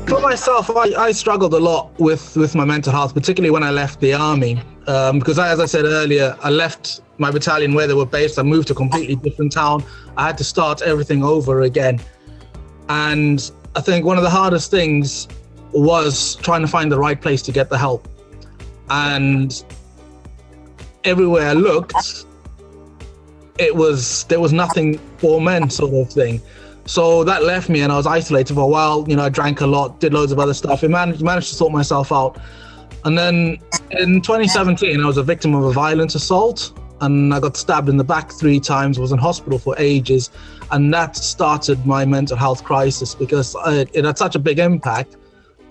For myself, I struggled a lot with my mental health, particularly when I left the army. Because as I said earlier, I left my battalion where they were based. I moved to a completely different town. I had to start everything over again. And I think one of the hardest things was trying to find the right place to get the help. And everywhere I looked, there was nothing for men, sort of thing. So that left me, and I was isolated for a while. You know, I drank a lot, did loads of other stuff. I managed to sort myself out. And then in 2017, I was a victim of a violent assault, and I got stabbed in the back 3 times, was in hospital for ages. And that started my mental health crisis, because it had such a big impact.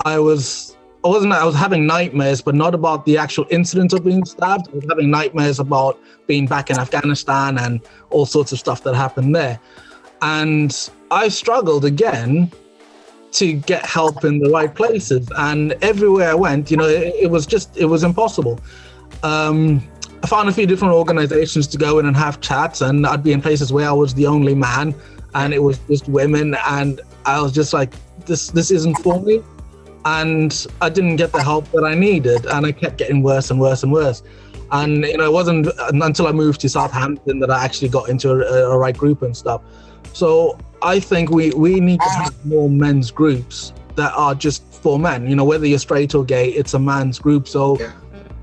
I was having nightmares, but not about the actual incident of being stabbed. I was having nightmares about being back in Afghanistan and all sorts of stuff that happened there. And I struggled again to get help in the right places. And everywhere I went, you know, it was impossible. I found a few different organizations to go in and have chats, and I'd be in places where I was the only man and it was just women. And I was just like, this isn't for me. And I didn't get the help that I needed, and I kept getting worse and worse and worse. And, you know, it wasn't until I moved to Southampton that I actually got into a right group and stuff. So I think we need to have more men's groups that are just for men. You know, whether you're straight or gay, it's a man's group. So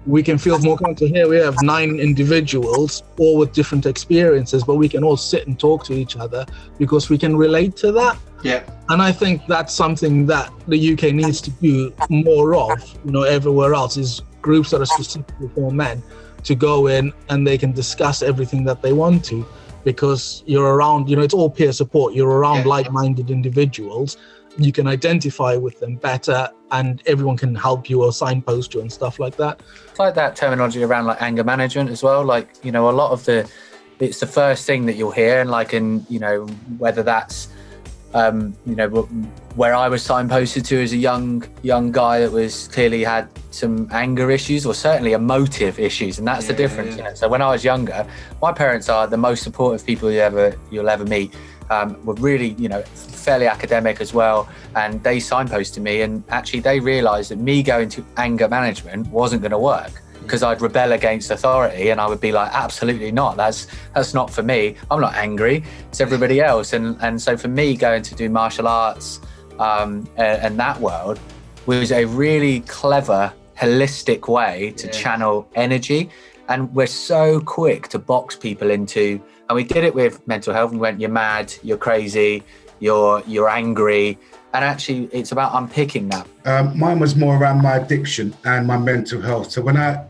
we can feel more comfortable. Here we have 9 individuals, all with different experiences, but we can all sit and talk to each other because we can relate to that. Yeah. And I think that's something that the UK needs to do more of, you know, everywhere else, is groups that are specifically for men to go in and they can discuss everything that they want to, because you're around, you know, it's all peer support. You're around like-minded individuals. You can identify with them better, and everyone can help you or signpost you and stuff like that. It's like that terminology around like anger management as well. Like, you know, a lot of it's the first thing that you'll hear, and like, in, you know, whether that's, you know, where I was signposted to as a young guy that was clearly had some anger issues, or certainly emotive issues, and that's the difference. You know? So when I was younger, my parents are the most supportive people you'll ever meet. Were really, you know, fairly academic as well, and they signposted me, and actually they realised that me going to anger management wasn't going to work, because I'd rebel against authority, and I would be like, absolutely not, that's not for me, I'm not angry, it's everybody else. And so for me, going to do martial arts and that world was a really clever, holistic way to channel energy. And we're so quick to box people into, and we did it with mental health. We went, you're mad, you're crazy, you're angry. And actually, it's about unpicking that. Mine was more around my addiction and my mental health. So when I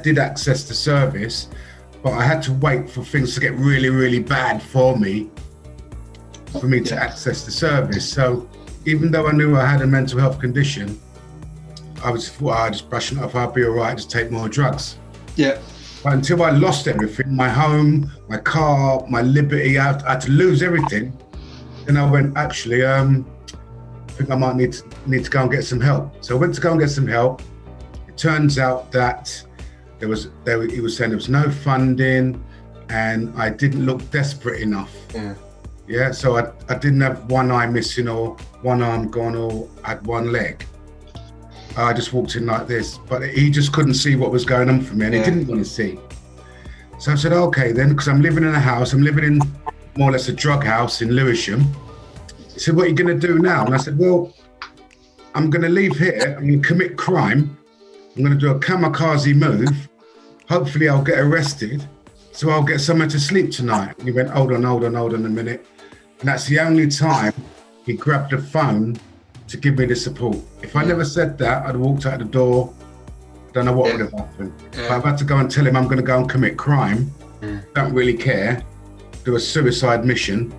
did access the service, but I had to wait for things to get really, really bad for me to access the service. So even though I knew I had a mental health condition, I just brushing it off, I'll be all right, just take more drugs. Yeah. But until I lost everything, my home, my car, my liberty, I had to lose everything. Then I went, actually, I think I might need to go and get some help. So I went to go and get some help. It turns out that he was saying there was no funding, and I didn't look desperate enough. Yeah. So I didn't have one eye missing or one arm gone or I had one leg. I just walked in like this, but he just couldn't see what was going on for me, and he didn't want to see. So I said, okay then, because I'm living in a house, I'm living in more or less a drug house in Lewisham. He said, what are you going to do now? And I said, well, I'm going to leave here, I'm going to commit crime, I'm going to do a kamikaze move, hopefully I'll get arrested, so I'll get somewhere to sleep tonight. And he went, hold on a minute. And that's the only time he grabbed the phone to give me the support. If I never said that, I'd walked out the door, don't know what would have happened. But I've had to go and tell him I'm going to go and commit crime, don't really care, do a suicide mission,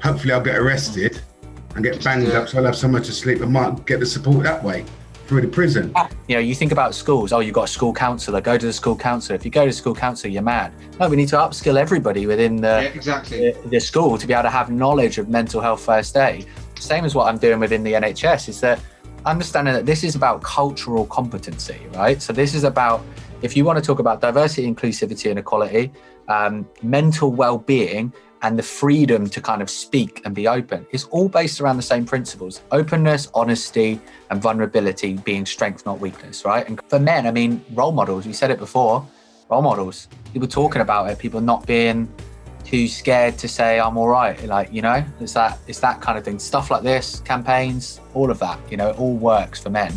hopefully I'll get arrested and get banged up, so I'll have somewhere to sleep and might get the support that way through the prison. You know, you think about schools, you've got a school counsellor, go to the school counsellor. If you go to the school counsellor, you're mad. No, we need to upskill everybody within the school to be able to have knowledge of mental health first aid. Same as what I'm doing within the NHS, is that understanding that this is about cultural competency, right? So this is about, if you want to talk about diversity, inclusivity and equality, mental well-being and the freedom to kind of speak and be open is all based around the same principles: openness, honesty, and vulnerability being strength, not weakness, right? And for men, I mean, role models, we said it before, role models, people talking about it, people not being too scared to say I'm all right, like, it's that kind of thing. Stuff like this, campaigns, all of that, it all works for men.